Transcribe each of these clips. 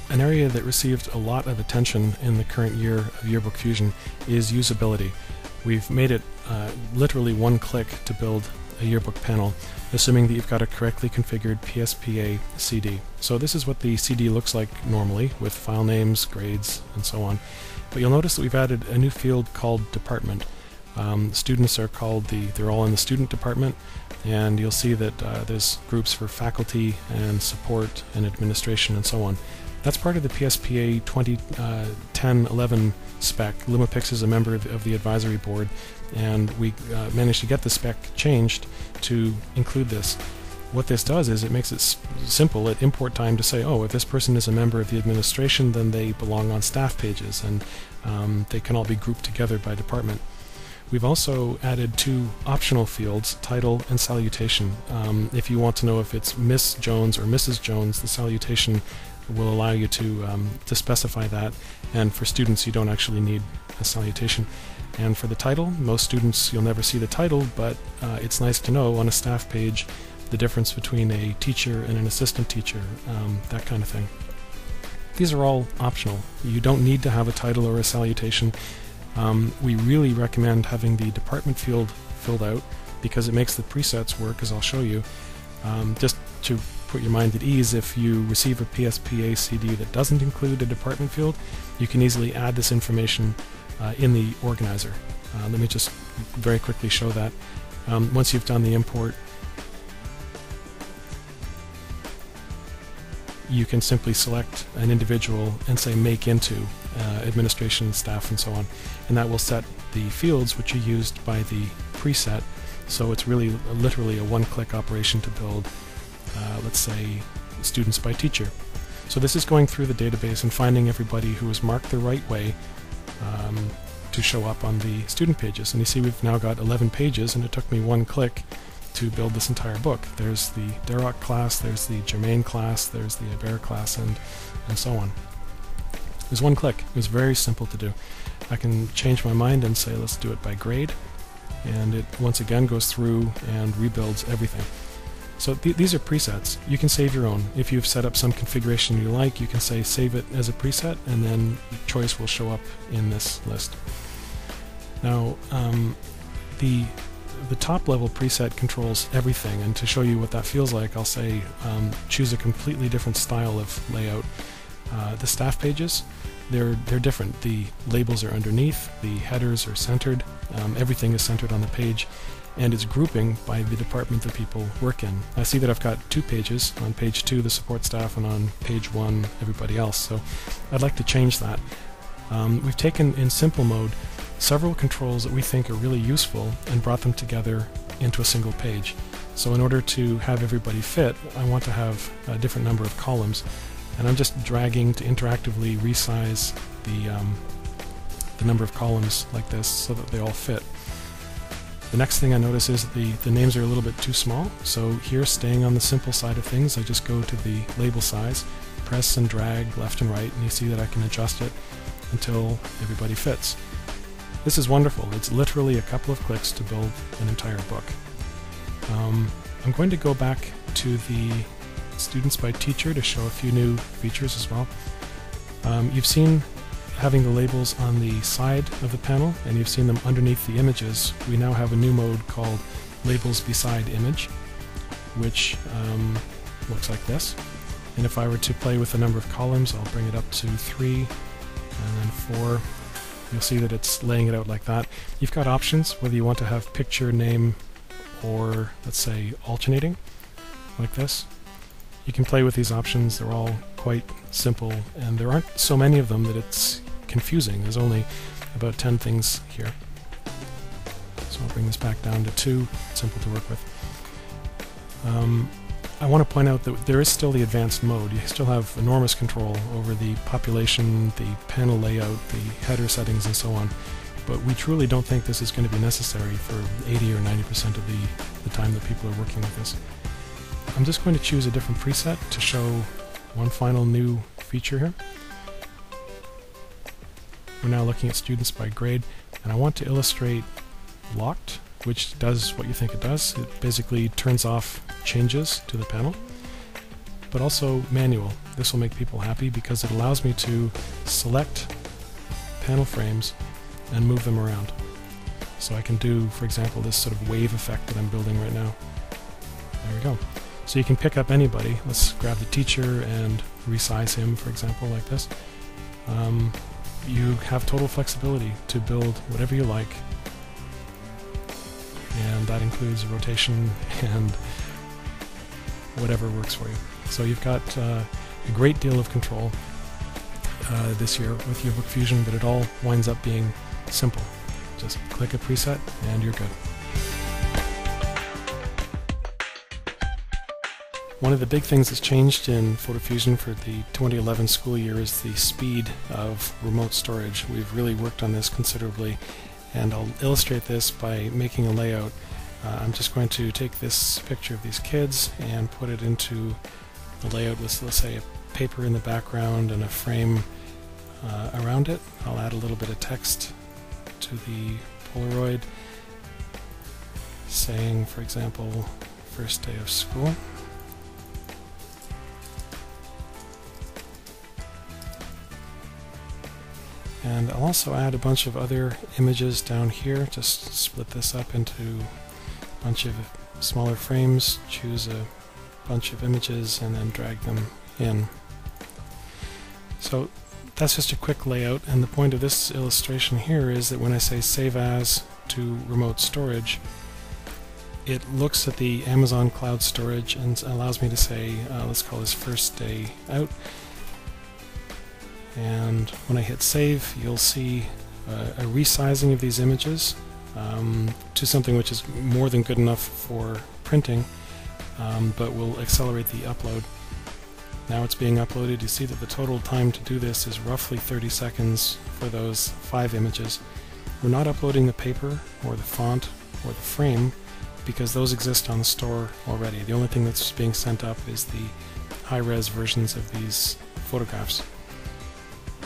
An area that received a lot of attention in the current year of Yearbook Fusion is usability. We've made it literally one click to build a yearbook panel, assuming that you've got a correctly configured PSPA CD. So this is what the CD looks like normally, with file names, grades, and so on. But you'll notice that we've added a new field called Department. Students are called they're all in the student department, and you'll see that there's groups for faculty and support and administration and so on. That's part of the PSPA 2010-11 spec. LumaPix is a member of the advisory board, and we managed to get the spec changed to include this. What this does is it makes it simple at import time to say, oh, if this person is a member of the administration, then they belong on staff pages, and they can all be grouped together by department. We've also added two optional fields, title and salutation. If you want to know if it's Miss Jones or Mrs. Jones, the salutation will allow you to specify that, and for students you don't actually need a salutation. And for the title, most students you'll never see the title, but it's nice to know on a staff page the difference between a teacher and an assistant teacher, that kind of thing. These are all optional. You don't need to have a title or a salutation. We really recommend having the department field filled out because it makes the presets work, as I'll show you. Just to put your mind at ease, if you receive a PSPA CD that doesn't include a department field, you can easily add this information in the organizer. Let me just very quickly show that. Once you've done the import, you can simply select an individual and say make into administration, staff, and so on, and that will set the fields which are used by the preset. So it's really literally a one-click operation to build, let's say, students by teacher. So this is going through the database and finding everybody who was marked the right way to show up on the student pages. And you see we've now got 11 pages, and it took me one click to build this entire book. There's the Derrock class, there's the Germain class, there's the Hebert class, and so on. It was one click. It was very simple to do. I can change my mind and say let's do it by grade, and it once again goes through and rebuilds everything. So these are presets. You can save your own. If you've set up some configuration you like, you can say save it as a preset, and then the choice will show up in this list. Now, the top level preset controls everything, and to show you what that feels like, I'll say choose a completely different style of layout. The staff pages, they're different. The labels are underneath, the headers are centered, everything is centered on the page, and it's grouping by the department that people work in. I see that I've got two pages, on page 2 the support staff, and on page 1 everybody else, so I'd like to change that. We've taken in simple mode several controls that we think are really useful and brought them together into a single page. So in order to have everybody fit, I want to have a different number of columns, and I'm just dragging to interactively resize the number of columns like this so that they all fit. The next thing I notice is that the names are a little bit too small, so here, staying on the simple side of things, I just go to the label size, press and drag left and right, and you see that I can adjust it until everybody fits. This is wonderful. It's literally a couple of clicks to build an entire book. I'm going to go back to the Students by Teacher to show a few new features as well. You've seen having the labels on the side of the panel, and you've seen them underneath the images. We now have a new mode called Labels Beside Image, which looks like this. And if I were to play with the number of columns, I'll bring it up to 3 and then 4. You'll see that it's laying it out like that. You've got options, whether you want to have picture, name, or let's say alternating, like this. You can play with these options. They're all quite simple, and there aren't so many of them that it's confusing. There's only about 10 things here. So I'll bring this back down to 2. It's simple to work with. I want to point out that there is still the advanced mode. You still have enormous control over the population, the panel layout, the header settings, and so on. But we truly don't think this is going to be necessary for 80 or 90% of the time that people are working with this. I'm just going to choose a different preset to show one final new feature here. We're now looking at students by grade, and I want to illustrate locked, which does what you think it does. It basically turns off changes to the panel. but also manual. This will make people happy because it allows me to select panel frames and move them around. So I can do, for example, this sort of wave effect that I'm building right now. There we go. So you can pick up anybody. Let's grab the teacher and resize him, for example, like this. You have total flexibility to build whatever you like, and that includes rotation and whatever works for you. So you've got a great deal of control this year with Yearbook Fusion, but it all winds up being simple. Just click a preset and you're good. One of the big things that's changed in PhotoFusion for the 2011 school year is the speed of remote storage. We've really worked on this considerably, and I'll illustrate this by making a layout. I'm just going to take this picture of these kids and put it into a layout with, let's say, a paper in the background and a frame around it. I'll add a little bit of text to the Polaroid saying, for example, first day of school. And I'll also add a bunch of other images down here. Just split this up into a bunch of smaller frames, choose a bunch of images, and then drag them in. So that's just a quick layout, and the point of this illustration here is that when I say save as to remote storage, it looks at the Amazon cloud storage and allows me to say, let's call this first day out. And when I hit save, you'll see a resizing of these images to something which is more than good enough for printing, but will accelerate the upload. Now it's being uploaded. You see that the total time to do this is roughly 30 seconds for those 5 images. We're not uploading the paper or the font or the frame because those exist on the store already. The only thing that's being sent up is the high-res versions of these photographs.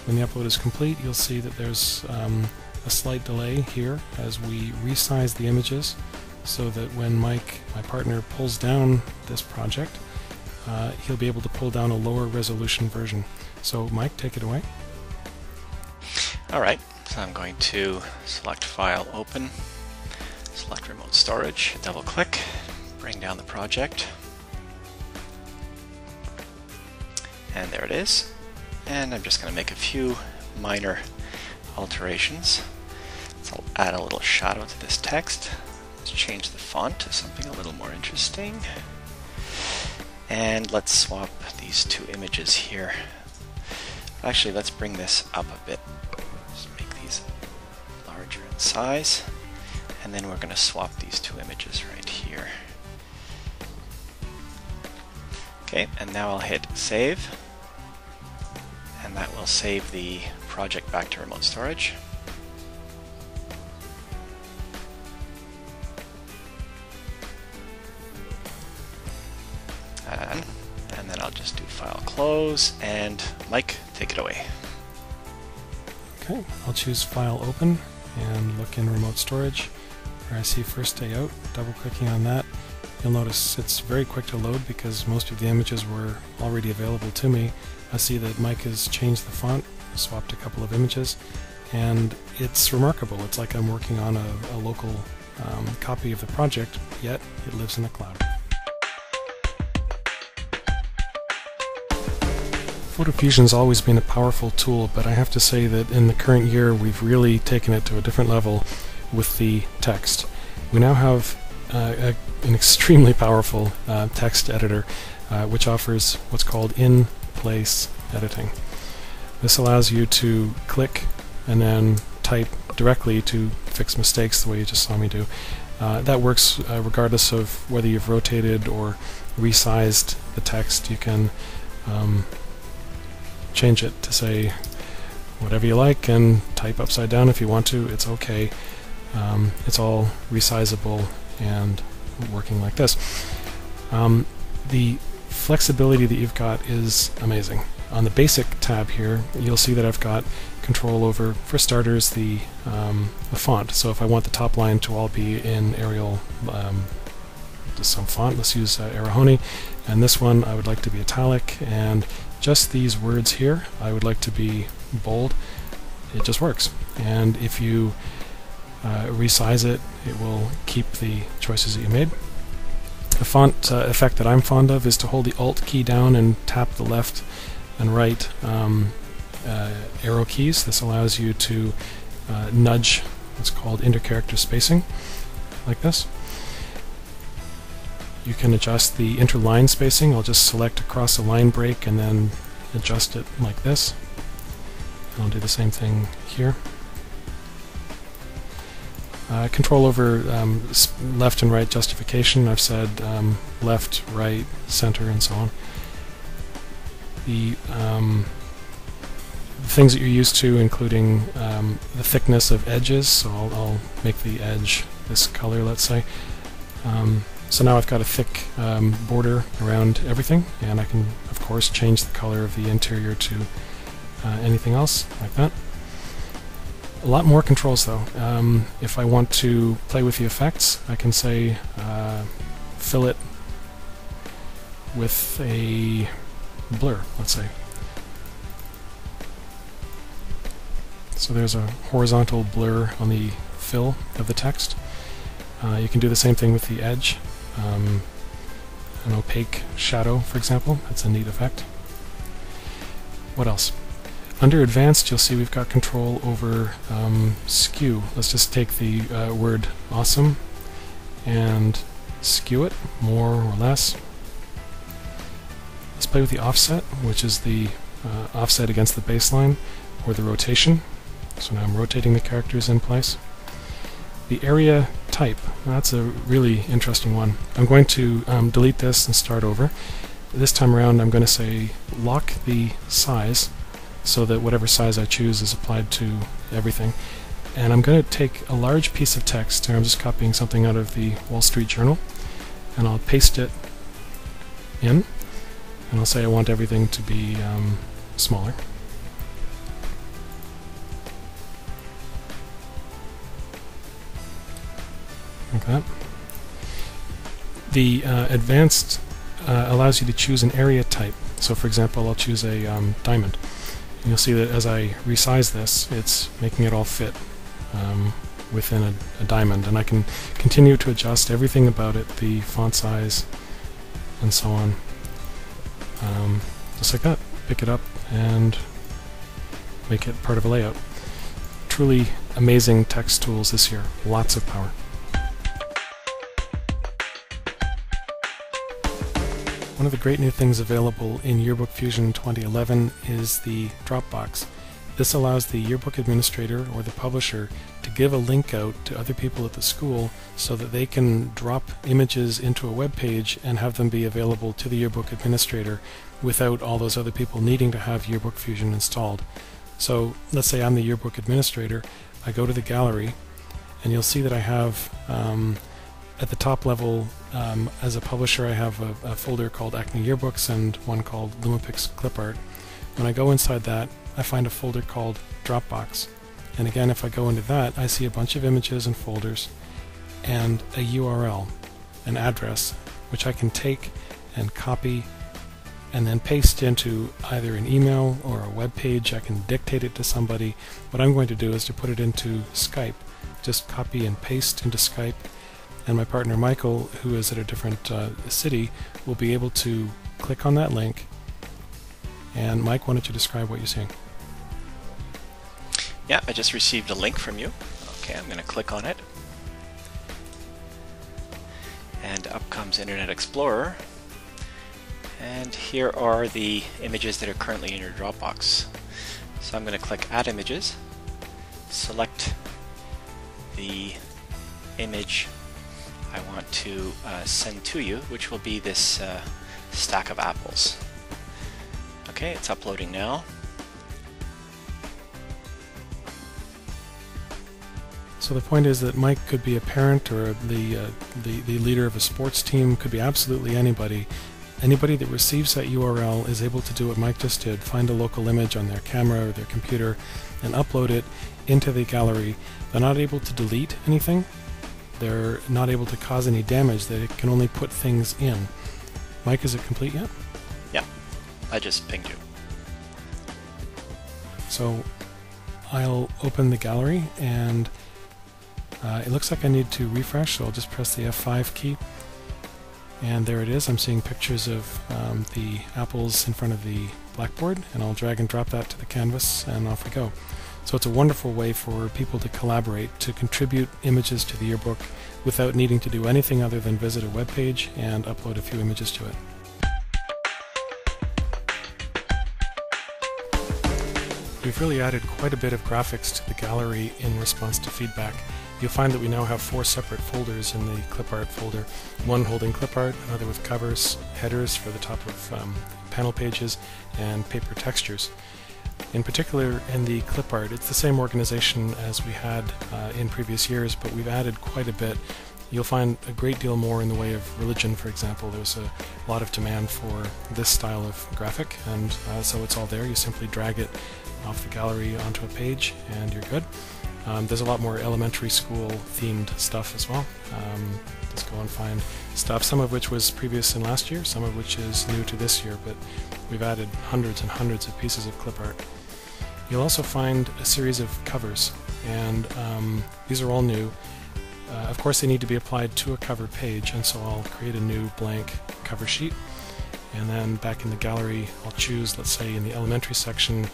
When the upload is complete, you'll see that there's a slight delay here as we resize the images so that when Mike, my partner, pulls down this project, he'll be able to pull down a lower resolution version. So Mike, take it away. Alright, so I'm going to select File, Open, select Remote Storage, double click, bring down the project, and there it is. And I'm just going to make a few minor alterations. So I'll add a little shadow to this text. Let's change the font to something a little more interesting. And let's swap these 2 images here. Actually, let's bring this up a bit. Just make these larger in size. And then we're going to swap these 2 images right here. Okay, and now I'll hit save. And that will save the project back to remote storage. And then I'll just do File, Close, and Mike, take it away. Okay, I'll choose File, Open, and look in remote storage where I see first day out. Double clicking on that, you'll notice it's very quick to load because most of the images were already available to me. I see that Mike has changed the font, swapped a couple of images, and it's remarkable. It's like I'm working on a local copy of the project, yet it lives in the cloud. PhotoFusion's always been a powerful tool, but I have to say that in the current year we've really taken it to a different level with the text. We now have an extremely powerful text editor which offers what's called in-place editing. This allows you to click and then type directly to fix mistakes the way you just saw me do. That works regardless of whether you've rotated or resized the text. You can change it to say whatever you like and type upside down if you want to. It's okay. It's all resizable and working like this. The flexibility that you've got is amazing. On the basic tab here, you'll see that I've got control over, for starters, the font. So if I want the top line to all be in Arial some font. Let's use Arahoni, and this one I would like to be italic, and just these words here I would like to be bold. It just works, and if you resize it, it will keep the choices that you made. The font effect that I'm fond of is to hold the Alt key down and tap the left and right arrow keys. This allows you to nudge what's called intercharacter spacing, like this. You can adjust the interline spacing. I'll just select across a line break and then adjust it like this. I'll do the same thing here. Control over left and right justification. I've said left, right, center, and so on. The things that you're used to, including the thickness of edges, so I'll make the edge this color, let's say. So now I've got a thick border around everything, and I can, of course, change the color of the interior to anything else, like that. A lot more controls, though. If I want to play with the effects, I can say fill it with a blur, let's say. So there's a horizontal blur on the fill of the text. You can do the same thing with the edge. An opaque shadow, for example. That's a neat effect. What else? Under Advanced, you'll see we've got control over skew. Let's just take the word awesome and skew it more or less. Let's play with the offset, which is the offset against the baseline, or the rotation. So now I'm rotating the characters in place. The area type, that's a really interesting one. I'm going to delete this and start over. This time around I'm going to say lock the size, so that whatever size I choose is applied to everything. And I'm going to take a large piece of text, and I'm just copying something out of the Wall Street Journal, and I'll paste it in, and I'll say I want everything to be smaller. Like that. The Advanced allows you to choose an area type. So for example, I'll choose a diamond. And you'll see that as I resize this, it's making it all fit within a diamond, and I can continue to adjust everything about it, the font size and so on, just like that. Pick it up and make it part of a layout. Truly amazing text tools this year, lots of power. One of the great new things available in Yearbook Fusion 2011 is the Dropbox. This allows the yearbook administrator or the publisher to give a link out to other people at the school so that they can drop images into a web page and have them be available to the yearbook administrator without all those other people needing to have Yearbook Fusion installed. So let's say I'm the yearbook administrator. I go to the gallery, and you'll see that I have at the top level, as a publisher, I have a folder called Acne Yearbooks and one called LumaPix Clipart. When I go inside that, I find a folder called Dropbox. And again, if I go into that, I see a bunch of images and folders and a URL, an address, which I can take and copy and then paste into either an email or a web page. I can dictate it to somebody. What I'm going to do is to put it into Skype. Just copy and paste into Skype, and my partner Michael, who is at a different city, will be able to click on that link. And Mike, why don't you describe what you're seeing? Yeah, I just received a link from you. Okay, I'm going to click on it. And up comes Internet Explorer. And here are the images that are currently in your Dropbox. So I'm going to click Add Images, select the image I want to send to you, which will be this stack of apples. Okay, it's uploading now. So the point is that Mike could be a parent, or the leader of a sports team, could be absolutely anybody. Anybody that receives that URL is able to do what Mike just did, find a local image on their camera or their computer and upload it into the gallery. They're not able to delete anything, they're not able to cause any damage. They can only put things in. Mike, is it complete yet? Yeah, I just pinged you. So I'll open the gallery, and it looks like I need to refresh, so I'll just press the F5 key. And there it is. I'm seeing pictures of the apples in front of the blackboard, and I'll drag and drop that to the canvas, and off we go. So it's a wonderful way for people to collaborate, to contribute images to the yearbook without needing to do anything other than visit a web page and upload a few images to it. We've really added quite a bit of graphics to the gallery in response to feedback. You'll find that we now have 4 separate folders in the clip art folder, one holding clip art, another with covers, headers for the top of panel pages, and paper textures. In particular, in the clip art, it's the same organization as we had in previous years, but we've added quite a bit. You'll find a great deal more in the way of religion, for example. There's a lot of demand for this style of graphic, and so it's all there. You simply drag it off the gallery onto a page, and you're good. There's a lot more elementary school themed stuff as well. Let's go and find stuff, some of which was previous in last year, some of which is new to this year, but we've added hundreds and hundreds of pieces of clip art. You'll also find a series of covers, and these are all new. Of course, they need to be applied to a cover page, and so I'll create a new blank cover sheet, and then back in the gallery I'll choose, let's say in the elementary section,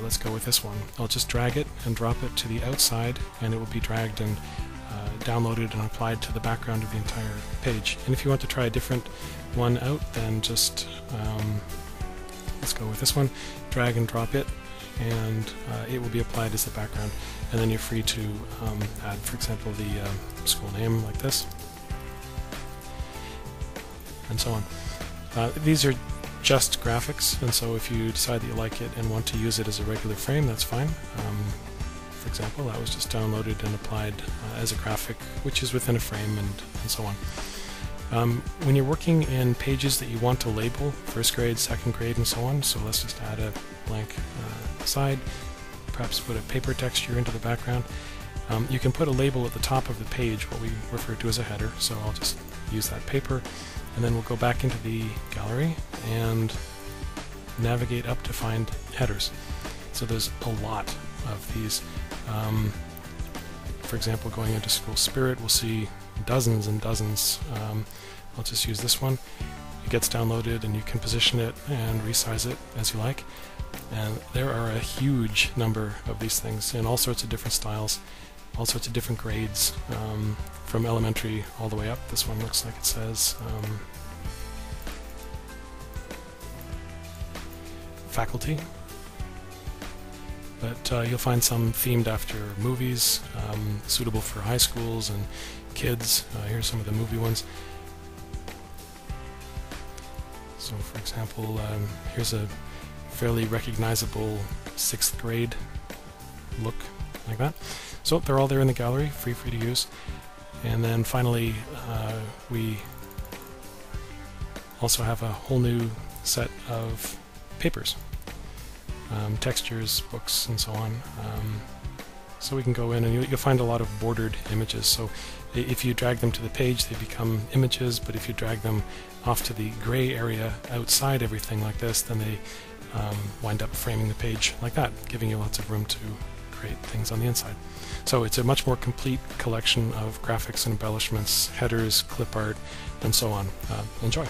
let's go with this one. I'll just drag it and drop it to the outside, and it will be dragged and downloaded and applied to the background of the entire page. And if you want to try a different one out, then just let's go with this one, drag and drop it, and it will be applied as the background, and then you're free to add, for example, the school name like this, and so on. These are just graphics, and so if you decide that you like it and want to use it as a regular frame, that's fine. For example, that was just downloaded and applied as a graphic, which is within a frame, and so on. When you're working in pages that you want to label, first grade, second grade, and so on, so let's just add a blank side, perhaps put a paper texture into the background. You can put a label at the top of the page, what we refer to as a header, so I'll just use that paper, and then we'll go back into the gallery and navigate up to find headers. So there's a lot of these. For example, going into School Spirit, we'll see dozens and dozens. I'll just use this one. It gets downloaded, and you can position it and resize it as you like. And there are a huge number of these things in all sorts of different styles, all sorts of different grades, from elementary all the way up. This one looks like it says faculty, but you'll find some themed after movies, suitable for high schools and kids. Here's some of the movie ones. So for example, here's a fairly recognizable 6th grade look like that. So they're all there in the gallery, free to use. And then finally, we also have a whole new set of papers, textures, books, and so on. So we can go in, and you'll find a lot of bordered images. So if you drag them to the page, they become images, but if you drag them off to the gray area outside everything like this, then they wind up framing the page like that, giving you lots of room to create things on the inside. So it's a much more complete collection of graphics and embellishments, headers, clip art, and so on. Enjoy!